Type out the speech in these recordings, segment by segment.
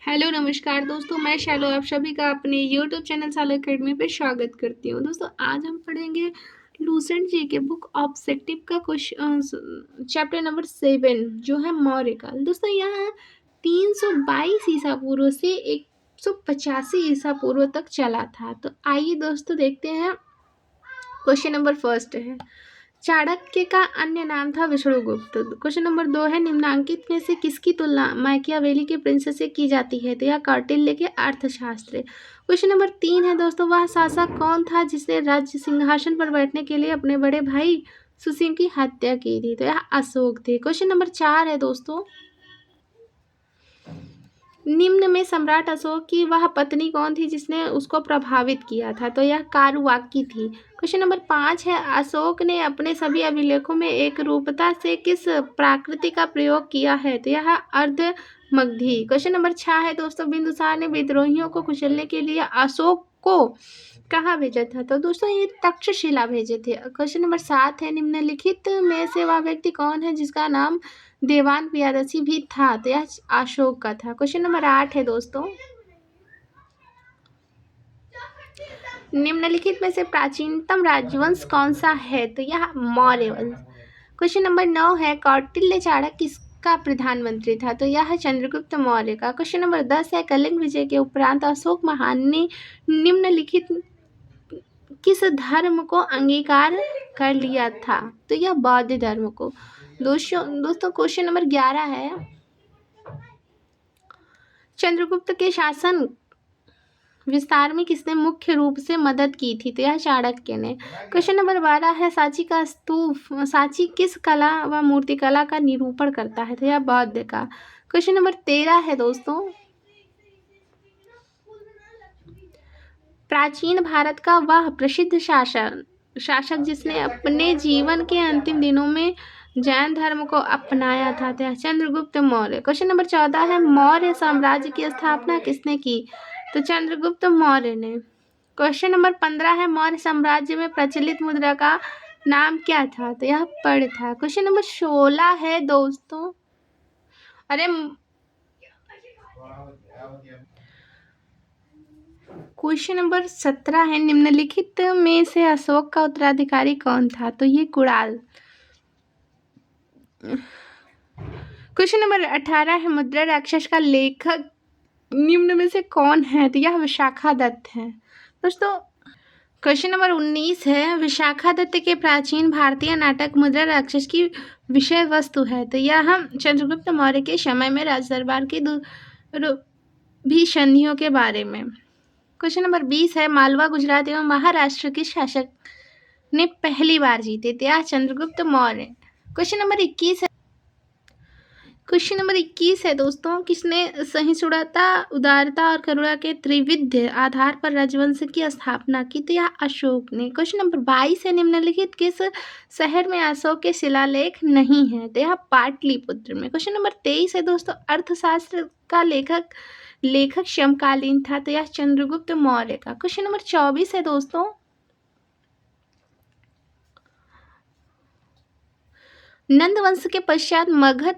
Hello नमस्कार दोस्तों, मैं शैलो आप सभी का अपने यूट्यूब चैनल शैलो एकेडमी पे स्वागत करती हूँ। दोस्तों आज हम पढ़ेंगे लूसेंट जी के बुक ऑब्जेक्टिव का चैप्टर नंबर 7 जो है मौर्य काल। दोस्तों यह 322 ईसा पूर्व से 185 ईसा पूर्व तक चला था। तो आइए दोस्तों देखते हैं। क्वेश्चन नंबर फर्स्ट है, चाणक्य का अन्य नाम था विष्णुगुप्त। क्वेश्चन नंबर 2 है, निम्नांकित में से किसकी तुलना मैकियावेली के प्रिंसेस से की जाती है? तो यह कौटिल्य के अर्थशास्त्र। क्वेश्चन नंबर 3 है दोस्तों, वह शासक कौन था जिसने राज्य सिंहासन पर बैठने के लिए अपने बड़े भाई सुसीम की हत्या की थी? तो यह अशोक थे। क्वेश्चन नंबर 4 है दोस्तों, निम्न में सम्राट अशोक की वह पत्नी कौन थी जिसने उसको प्रभावित किया था? तो यह कारुवाकी थी। क्वेश्चन नंबर 5 है, अशोक ने अपने सभी अभिलेखों में एक रूपता से किस प्राकृति का प्रयोग किया है? तो यह अर्ध मगधी। क्वेश्चन नंबर 6 है दोस्तों, बिंदुसार ने विद्रोहियों को कुचलने के लिए अशोक को कहाँ भेजा था? तो दोस्तों ये तक्षशिला भेजे थे। क्वेश्चन नंबर 7 है, निम्नलिखित में से वह व्यक्ति कौन है जिसका नाम देवान प्रियदर्शी भी था? तो यह अशोक का था। क्वेश्चन नंबर 8 है दोस्तों, निम्नलिखित में से प्राचीनतम राजवंश कौन सा है? तो यह मौर्य वंश। क्वेश्चन नंबर 9 है, कौटिल्य चाणक्य किसका प्रधानमंत्री था? तो यह चंद्रगुप्त मौर्य का। क्वेश्चन नंबर 10 है, कलिंग विजय के उपरांत अशोक महान ने निम्नलिखित किस धर्म को अंगीकार कर लिया था? तो यह बौद्ध धर्म को। दोस्तों क्वेश्चन नंबर 11 है, चंद्रगुप्त के शासन विस्तार में किसने मुख्य रूप से मदद की थी? तो यह चाणक्य ने। क्वेश्चन नंबर 12 है, सांची का स्तूप सांची किस कला व मूर्तिकला का निरूपण करता है? तो यह बौद्ध का। क्वेश्चन नंबर 13 है दोस्तों, प्राचीन भारत का वह प्रसिद्ध शासक जिसने अपने जीवन के अंतिम दिनों में जैन धर्म को अपनाया था? तो चंद्रगुप्त मौर्य। क्वेश्चन नंबर 14 है, मौर्य साम्राज्य की स्थापना किसने की? तो चंद्रगुप्त मौर्य ने। क्वेश्चन नंबर 15 है, मौर्य साम्राज्य में प्रचलित मुद्रा का नाम क्या था? तो यह पर्ण था। क्वेश्चन नंबर 16 है दोस्तों, अरे क्वेश्चन नंबर 17 है, निम्नलिखित में से अशोक का उत्तराधिकारी कौन था? तो ये कुणाल। क्वेश्चन नंबर 18 है, मुद्रा राक्षस का लेखक निम्न में से कौन है? तो यह विशाखादत्त है। दोस्तों क्वेश्चन नंबर 19 है, विशाखादत्त के प्राचीन भारतीय नाटक मुद्रा राक्षस की विषय वस्तु है? तो यह चंद्रगुप्त मौर्य के समय में राज दरबार की भी संधियों के बारे में। क्वेश्चन नंबर 20 है, मालवा गुजरात एवं महाराष्ट्र के शासक ने पहली बार जीते? तो यह चंद्रगुप्त मौर्य। क्वेश्चन नंबर 21 है दोस्तों, किसने सहिष्णुता, उदारता और करुणा के त्रिविध आधार पर राजवंश की स्थापना की? तो यह अशोक ने। क्वेश्चन नंबर 22 है, निम्नलिखित किस शहर में अशोक के शिलालेख नहीं है? तो यह पाटलिपुत्र में। क्वेश्चन नंबर 23 है दोस्तों, अर्थशास्त्र का लेखक समकालीन था? तो यह चंद्रगुप्त मौर्य का। क्वेश्चन नंबर 24 है दोस्तों, नंद वंश के पश्चात मगध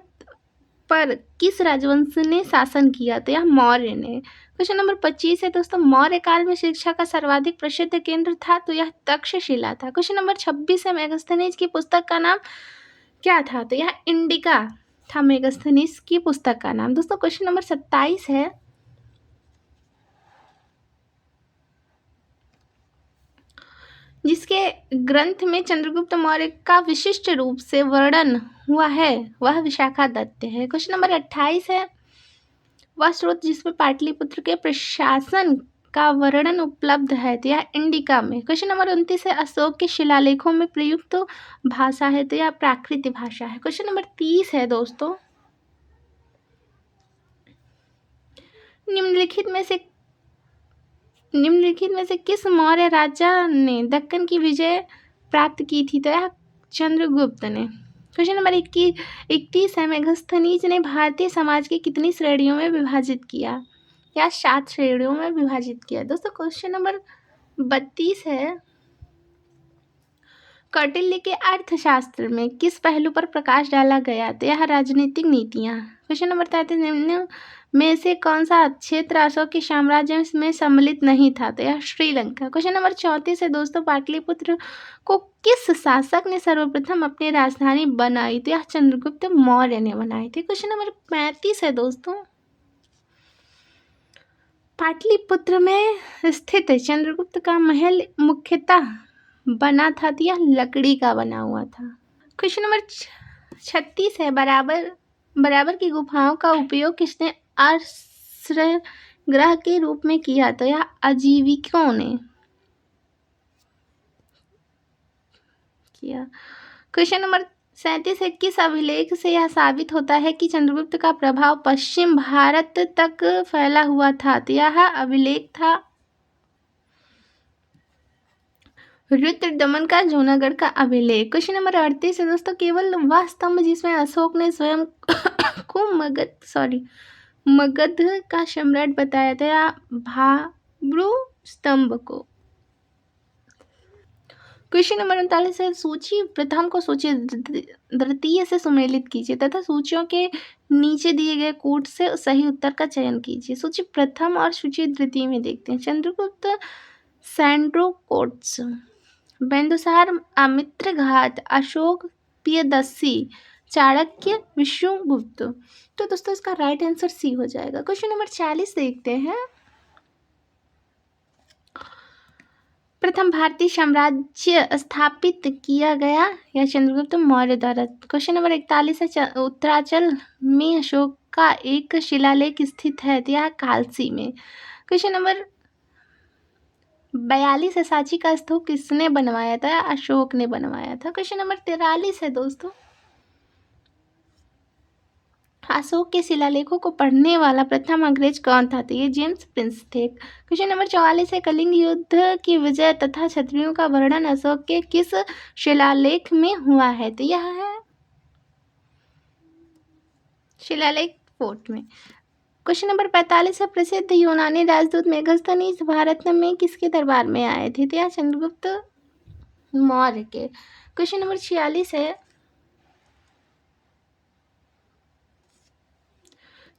पर किस राजवंश ने शासन किया? तो यह मौर्य ने। क्वेश्चन नंबर 25 है दोस्तों, मौर्य काल में शिक्षा का सर्वाधिक प्रसिद्ध केंद्र था? तो यह तक्षशिला था। क्वेश्चन नंबर 26 है, मेगास्थनीज की पुस्तक का नाम क्या था? तो यह इंडिका था, मेगास्थनीज की पुस्तक का नाम। दोस्तों क्वेश्चन नंबर 27 है, जिसके ग्रंथ में चंद्रगुप्त मौर्य का विशिष्ट रूप से वर्णन हुआ है वह विशाखादत्त है। क्वेश्चन नंबर 28 है, वह स्रोत जिसमें पाटलिपुत्र के प्रशासन का वर्णन उपलब्ध है? तो यह इंडिका में। क्वेश्चन नंबर 29 है, अशोक के शिलालेखों में प्रयुक्त भाषा है? तो यह प्राकृत भाषा है। क्वेश्चन नंबर 30 है दोस्तों, निम्नलिखित में से किस मौर्य राजा ने दक्कन की विजय प्राप्त की थी? तो यह चंद्रगुप्त ने। क्वेश्चन नंबर 31 है, मेगास्थनीज ने भारतीय समाज की कितनी श्रेणियों में विभाजित किया? या 7 श्रेणियों में विभाजित किया। दोस्तों क्वेश्चन नंबर 32 है, कौटिल्य के अर्थशास्त्र में किस पहलू पर प्रकाश डाला गया? तो यह राजनीतिक नीतियाँ। क्वेश्चन नंबर 33, निम्न में से कौन सा क्षेत्र अशोक के साम्राज्य में सम्मिलित नहीं था? तो यह श्रीलंका। क्वेश्चन नंबर 34 है दोस्तों, पाटलिपुत्र को किस शासक ने सर्वप्रथम अपनी राजधानी बनाई? तो यह चंद्रगुप्त मौर्य ने बनाई थी। क्वेश्चन नंबर 35 है दोस्तों, पाटलिपुत्र में स्थित चंद्रगुप्त का महल मुख्यतः बना था, तो यह लकड़ी का बना हुआ था। क्वेश्चन नंबर 36 है, बराबर की गुफाओं का उपयोग किसने आश्रय गृह के रूप में किया? तो यह आजीविकों ने किया। क्वेश्चन नंबर 37 है, किस अभिलेख से यह साबित होता है कि चंद्रगुप्त का प्रभाव पश्चिम भारत तक फैला हुआ था? तो यह अभिलेख था रुद्रदमन का जूनागढ़ का अभिलेख। क्वेश्चन नंबर 38 है दोस्तों, केवल वह स्तंभ जिसमें अशोक ने स्वयं को मगध का सम्राट बताया था, भाब्रू स्तंभ को। क्वेश्चन नंबर 39 है, सूची प्रथम को सूची द्वितीय से सुमेलित कीजिए तथा सूचियों के नीचे दिए गए कोड से सही उत्तर का चयन कीजिए। सूची प्रथम और सूची द्वितीय में देखते हैं। चंद्रगुप्त सैंड्रोकोट्स, बिंदुसार अमित्रघात, अशोक प्रियदर्शी, चाणक्य, विष्णुगुप्त। तो दोस्तों इसका राइट आंसर सी हो जाएगा। क्वेश्चन नंबर 40 देखते हैं, प्रथम भारतीय साम्राज्य स्थापित किया गया या चंद्रगुप्त मौर्य द्वारा। क्वेश्चन नंबर 41 है, उत्तरांचल में अशोक का एक शिलालेख स्थित है, यह कालसी में। क्वेश्चन नंबर 42 है, सांची का स्तूप किसने बनवाया था? अशोक ने बनवाया था। क्वेश्चन नंबर 43 है दोस्तों, अशोक के शिलालेखों को पढ़ने वाला प्रथम अंग्रेज कौन था? तो ये जेम्स प्रिंस थे। क्वेश्चन नंबर 44 है, कलिंग युद्ध की विजय तथा क्षत्रियों का वर्णन अशोक के किस शिलालेख में हुआ है? तो यह है शिलालेख फोर्ट में। क्वेश्चन नंबर 45 है, प्रसिद्ध यूनानी राजदूत मेगास्थनीज भारत में किसके दरबार में आए थे? तो यह चंद्रगुप्त मौर्य के। क्वेश्चन नंबर 46 है,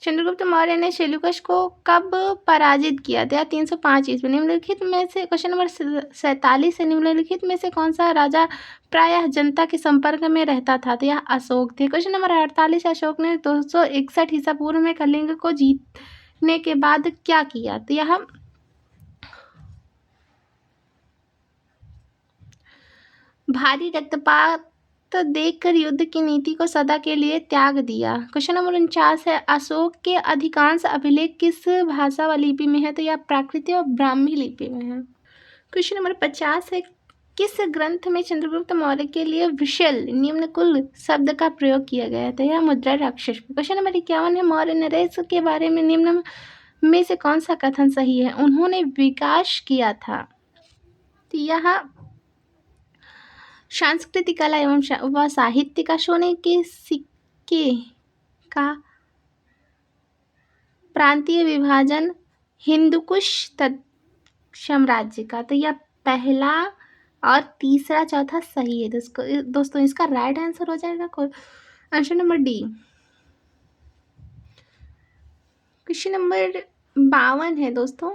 चंद्रगुप्त मौर्य ने सेल्यूकस को कब पराजित किया था? 305 ईस्वी। निम्नलिखित में से क्वेश्चन नंबर 47 है, निम्नलिखित में से कौन सा राजा प्रायः जनता के संपर्क में रहता था? तो यह अशोक थे। क्वेश्चन नंबर 48, अशोक ने 261 ईसा पूर्व में कलिंग को जीतने के बाद क्या किया? तो यह भारी रक्तपात देखकर युद्ध की नीति को सदा के लिए त्याग दिया। क्वेश्चन नंबर 49 है, अशोक के अधिकांश अभिलेख किस भाषा व लिपि में है? तो यह प्राकृत और ब्राह्मी लिपि में है। क्वेश्चन नंबर 50 है, किस ग्रंथ में चंद्रगुप्त मौर्य के लिए विशल निम्नकुल शब्द का प्रयोग किया गया था? यह मुद्रा राक्षस। क्वेश्चन नंबर 51 है, मौर्य नरेश के बारे में निम्न में से कौन सा कथन सही है? उन्होंने विकास किया था। तो यह सांस्कृतिक कला एवं व साहित्य का, सोने के सिक्के का, प्रांतीय विभाजन, हिंदुकुश साम्राज्य का। तो यह पहला और तीसरा चौथा सही है दोस्तों इसका राइट आंसर हो जाएगा answer number D. Question number 52 है दोस्तों,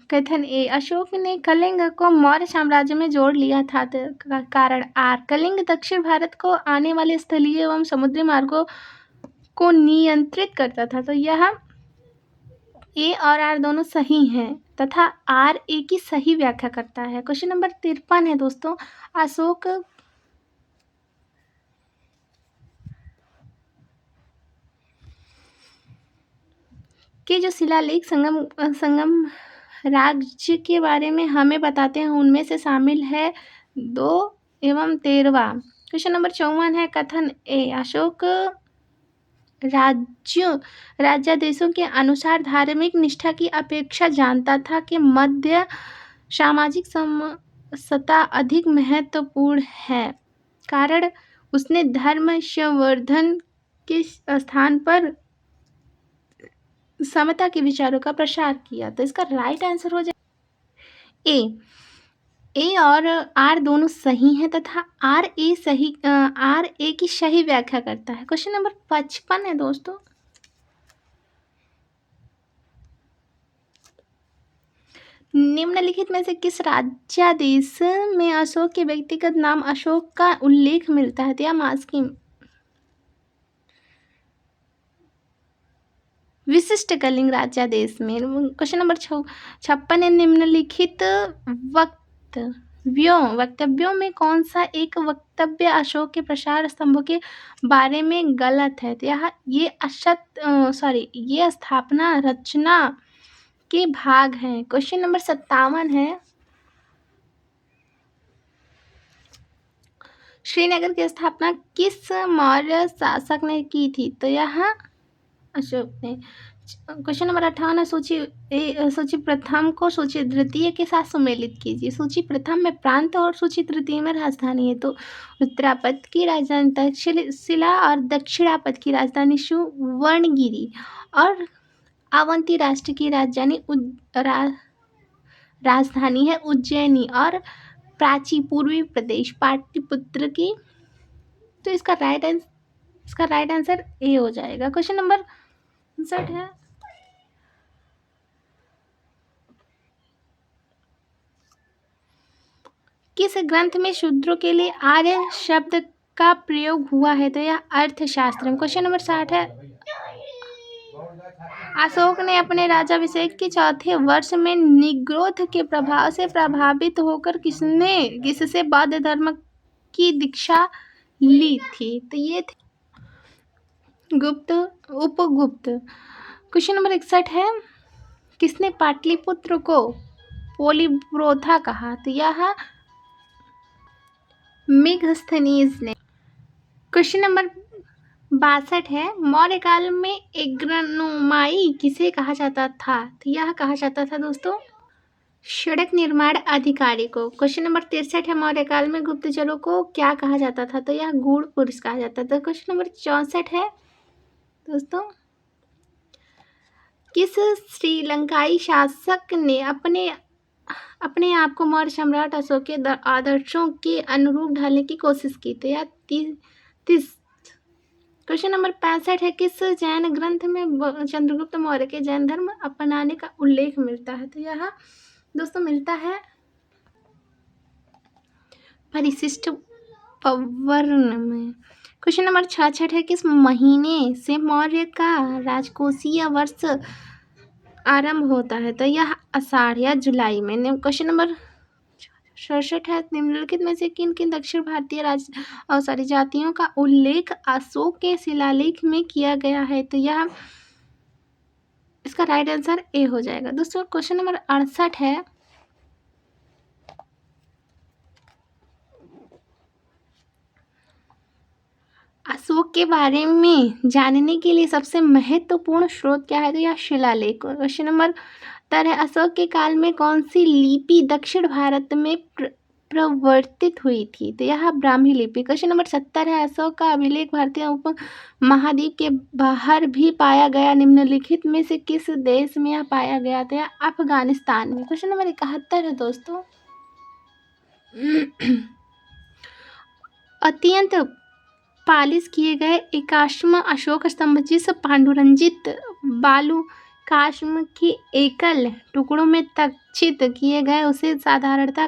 कथन ए, अशोक ने कलिंग को मौर्य साम्राज्य में जोड़ लिया था। कारण आर, कलिंग दक्षिण भारत को आने वाले स्थलीय एवं समुद्री मार्गों को नियंत्रित करता था। तो यह ए और आर दोनों सही हैं तथा आर ए की सही व्याख्या करता है। क्वेश्चन नंबर 53 है दोस्तों, अशोक के जो शिलालेख संगम राज्य के बारे में हमें बताते हैं उनमें से शामिल है 2 एवं 13वां। क्वेश्चन नंबर 54 है, कथन ए, अशोक राज्यादेशों के अनुसार धार्मिक निष्ठा की अपेक्षा जानता था कि मध्य सामाजिक समता अधिक महत्वपूर्ण है। कारण उसने धर्म संवर्धन के स्थान पर समता के विचारों का प्रसार किया। तो इसका राइट आंसर हो जाए ए। ए और आर दोनों सही हैं तथा आर ए की सही व्याख्या करता है। क्वेश्चन नंबर 55 है दोस्तों। निम्नलिखित में से किस राज्यादेश में अशोक के व्यक्तिगत नाम अशोक का उल्लेख मिलता है? तो या मास्की विशिष्ट कलिंग राज्यादेश में। क्वेश्चन नंबर 56 है। निम्नलिखित वक्तव्यों में कौन सा एक वक्तव्य अशोक के प्रसार स्तंभों के बारे में गलत है? तो यह ये स्थापना रचना के भाग हैं। क्वेश्चन नंबर 57 है। श्रीनगर की स्थापना किस मौर्य शासक ने की थी? तो यह अशोक ने। क्वेश्चन नंबर 58 है। सूची प्रथम को सूची द्वितीय के साथ सुमेलित कीजिए। सूची प्रथम में प्रांत और सूची तृतीय में राजधानी है। तो उत्तरापद की राजधानी तक्षशिला और दक्षिणापद की राजधानी सुवर्णगिरी और अवंती राष्ट्र की राजधानी है उज्जैनी और प्राची पूर्वी प्रदेश पाटलिपुत्र की। तो इसका राइट आंसर ए हो जाएगा। क्वेश्चन नंबर 59 है। किस ग्रंथ में शूद्रों के लिए आर्य शब्द का प्रयोग हुआ है? तो यह अर्थशास्त्र में। क्वेश्चन नंबर 60 है। अशोक ने अपने राज्याभिषेक के चौथे वर्ष में निग्रोध के प्रभाव से प्रभावित होकर किससे बौद्ध धर्म की दीक्षा ली थी? तो ये थे उपगुप्त। क्वेश्चन नंबर 61 है। किसने पाटलिपुत्र को पोलिब्रोथा कहा? तो यह मेगस्थनीज ने। क्वेश्चन नंबर 62 है। मौर्य काल में एग्रोनोमाई किसे कहा जाता था? तो यह कहा जाता था दोस्तों सड़क निर्माण अधिकारी को। क्वेश्चन नंबर 63 है। मौर्य काल में गुप्तचरों को क्या कहा जाता था? तो यह गूढ़ पुरुष कहा जाता था। क्वेश्चन नंबर 64 है दोस्तों। किस श्रीलंकाई शासक ने अपने आप को मौर्य सम्राट अशोक के आदर्शों के अनुरूप ढालने की कोशिश की? तो यह 30। क्वेश्चन नंबर 65 है। किस जैन ग्रंथ में चंद्रगुप्त मौर्य के जैन धर्म अपनाने का उल्लेख मिलता है? तो यह दोस्तों मिलता है परिशिष्ट पवर्न में। क्वेश्चन नंबर 66 है। किस महीने से मौर्य का राजकोषीय वर्ष आरंभ होता है? तो यह आषाढ़ या जुलाई में। क्वेश्चन नंबर 67 है। निम्नलिखित में से किन किन दक्षिण भारतीय जातियों का उल्लेख अशोक के शिलालेख में किया गया है? तो यह इसका राइट आंसर ए हो जाएगा दोस्तों। क्वेश्चन नंबर 68 है। अशोक के बारे में जानने के लिए सबसे महत्वपूर्ण स्रोत क्या है? तो यह शिलालेख। क्वेश्चन नंबर 70 है। अशोक के काल में कौन सी लिपि दक्षिण भारत में प्रवर्तित हुई थी? तो यह ब्राह्मी लिपि। क्वेश्चन नंबर 70 है। अशोक का अभिलेख भारतीय उप महाद्वीप के बाहर भी पाया गया। निम्नलिखित में से किस देश में यह पाया गया? तो यह अफगानिस्तान में। क्वेश्चन नंबर 71 है दोस्तों। अत्यंत पालिश किए गए 81वां अशोक स्तंभ जिस पांडुरंजित बालू काष्म के एकल टुकड़ों में तक्षित किए गए उसे साधारणतः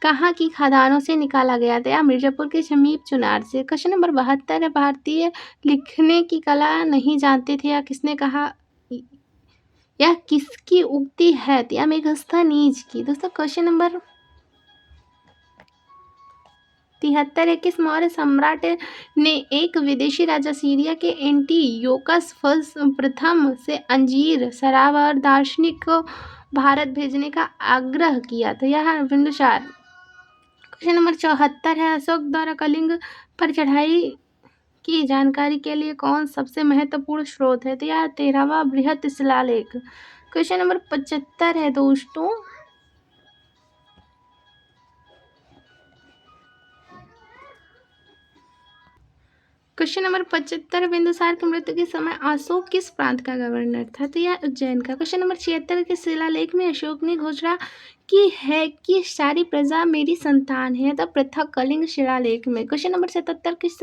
कहाँ की खदानों से निकाला गया था? मिर्जापुर के समीप चुनार से। क्वेश्चन नंबर 72 है। भारतीय लिखने की कला नहीं जानते थे या किसने कहा? यह किसकी उक्ति है? या मेगस्थनीज की। दोस्तों क्वेश्चन नंबर 73 है। किस मौर्य सम्राट ने एक विदेशी राजा सीरिया के एंटियोकस प्रथम से अंजीर शराब और दार्शनिक को भारत भेजने का आग्रह किया? तो यह बिंदुसार। क्वेश्चन नंबर 74 है। अशोक द्वारा कलिंग पर चढ़ाई की जानकारी के लिए कौन सबसे महत्वपूर्ण स्रोत है? तो यह 13वां बृहत शिलालेख। क्वेश्चन नंबर 75 है दोस्तों। क्वेश्चन नंबर 75, बिंदुसार की मृत्यु के समय अशोक किस प्रांत का गवर्नर था? तो यह उज्जैन का। क्वेश्चन नंबर 76 के शिलालेख में अशोक ने घोषणा की है कि सारी प्रजा मेरी संतान है। तो पृथक कलिंग शिलालेख में। क्वेश्चन नंबर 77 किस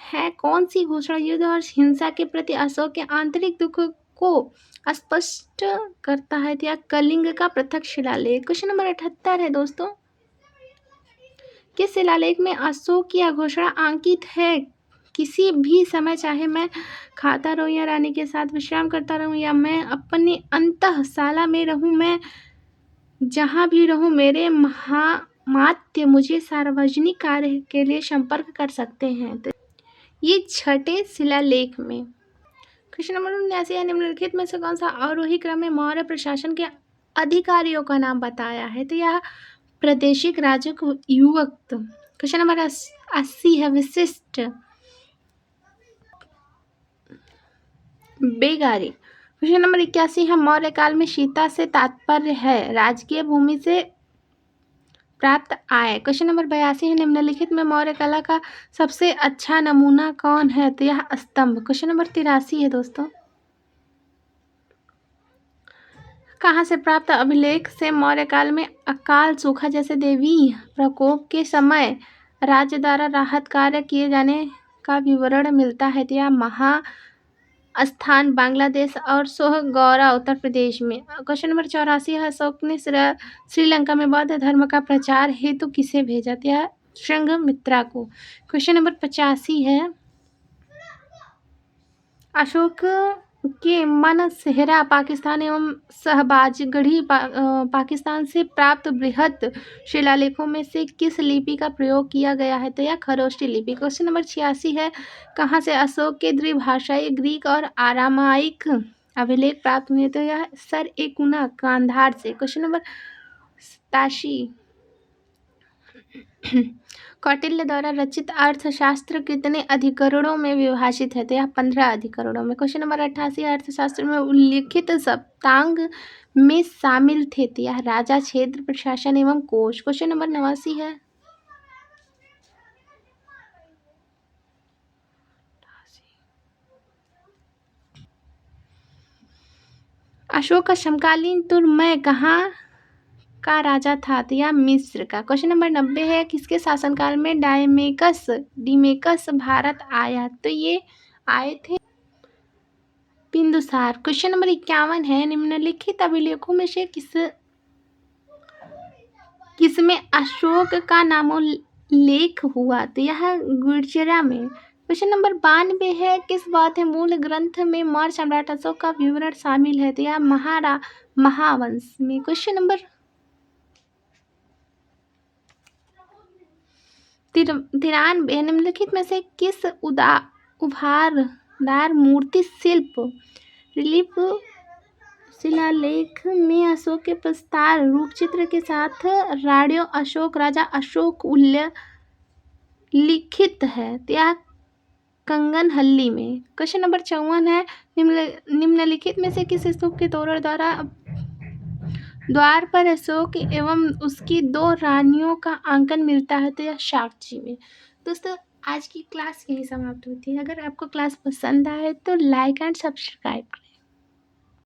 है कौन सी घोषणा युद्ध और हिंसा के प्रति अशोक के आंतरिक दुख को स्पष्ट करता है? तो यह कलिंग का पृथक शिलालेख। क्वेश्चन नंबर 78 है दोस्तों, किस शिलालेख में अशोक की यह घोषणा अंकित है? किसी भी समय चाहे मैं खाता रहूं या रानी के साथ विश्राम करता रहूं या मैं अपनी अंतःशाला में रहूं, मैं जहां भी रहूं, मेरे महामात्य मुझे सार्वजनिक कार्य के लिए संपर्क कर सकते हैं। तो ये छठे शिलालेख में। क्वेश्चन नंबर 79 है, निम्नलिखित में से कौन सा आरोही क्रम में मौर्य प्रशासन के अधिकारियों का नाम बताया है? तो यह प्रादेशिक राजक युवक। क्वेश्चन नंबर 80 है, विशिष्ट बेगारी। क्वेश्चन नंबर 81 है, मौर्य काल में सीता से तात्पर्य है राजकीय भूमि से प्राप्त आय। क्वेश्चन नंबर 82 है, निम्नलिखित में मौर्य कला का सबसे अच्छा नमूना कौन है? तो यह स्तंभ। क्वेश्चन नंबर 83 है दोस्तों, कहाँ से प्राप्त अभिलेख से मौर्य काल में अकाल सूखा जैसे दैवीय प्रकोप के समय राज्य द्वारा राहत कार्य किए जाने का विवरण मिलता है? तो यह महास्थान बांग्लादेश और सोहगौरा उत्तर प्रदेश में। क्वेश्चन नंबर 84 है, अशोक ने श्रीलंका में बौद्ध धर्म का प्रचार हेतु किसे भेजा? तो यह संघमित्रा को। क्वेश्चन नंबर 85 है, अशोक के मन सेहरा पाकिस्तान एवं शहबाजगढ़ी पाकिस्तान से प्राप्त बृहद शिलालेखों में से किस लिपि का प्रयोग किया गया है? तो यह खरोष्टी लिपि। क्वेश्चन नंबर 86 है, कहाँ से अशोक के द्विभाषाई ग्रीक और आरामाइक अभिलेख प्राप्त हुए? तो यह सर एकुना कांधार से। क्वेश्चन नंबर 87, कौटिल्य द्वारा रचित अर्थशास्त्र कितने अधिकरणों में विभाजित है? तो यह 15 अधिकरणों में। क्वेश्चन नंबर 88, अर्थशास्त्र में उल्लिखित सप्तांग में शामिल थे? तो यह राजा, क्षेत्र, प्रशासन एवं कोश। क्वेश्चन नंबर 89 है, अशोक का समकालीन तुर्मय कहाँ का राजा था? तो यह मिस्र का। क्वेश्चन नंबर 90 है, किसके शासनकाल में डिमेकस भारत आया? तो ये आए थे बिंदुसार। क्वेश्चन नंबर 51 है, निम्नलिखित अभिलेखों में से किसमें अशोक का नामोल्लेख हुआ? तो यह गुर्जरा में। क्वेश्चन नंबर 92 है, किस बौद्ध मूल ग्रंथ में मौर्य सम्राट अशोक का विवरण शामिल है? तो यह महावंश में। क्वेश्चन नंबर 93, निम्नलिखित में से किस उभारदार मूर्ति शिल्प रिलीफ शिलालेख में अशोक के प्रस्तार रूप चित्र के साथ राडियो अशोक राजा अशोक उल्लिखित है? तो यह कंगनहल्ली में। क्वेश्चन नंबर 54 है, निम्नलिखित में से किस स्तूप के तोरण द्वार पर अशोक एवं उसकी 2 रानियों का अंकन मिलता है? तो यह साक्षी में। दोस्तों, आज की क्लास यही समाप्त होती है। अगर आपको क्लास पसंद आए तो लाइक एंड सब्सक्राइब करें।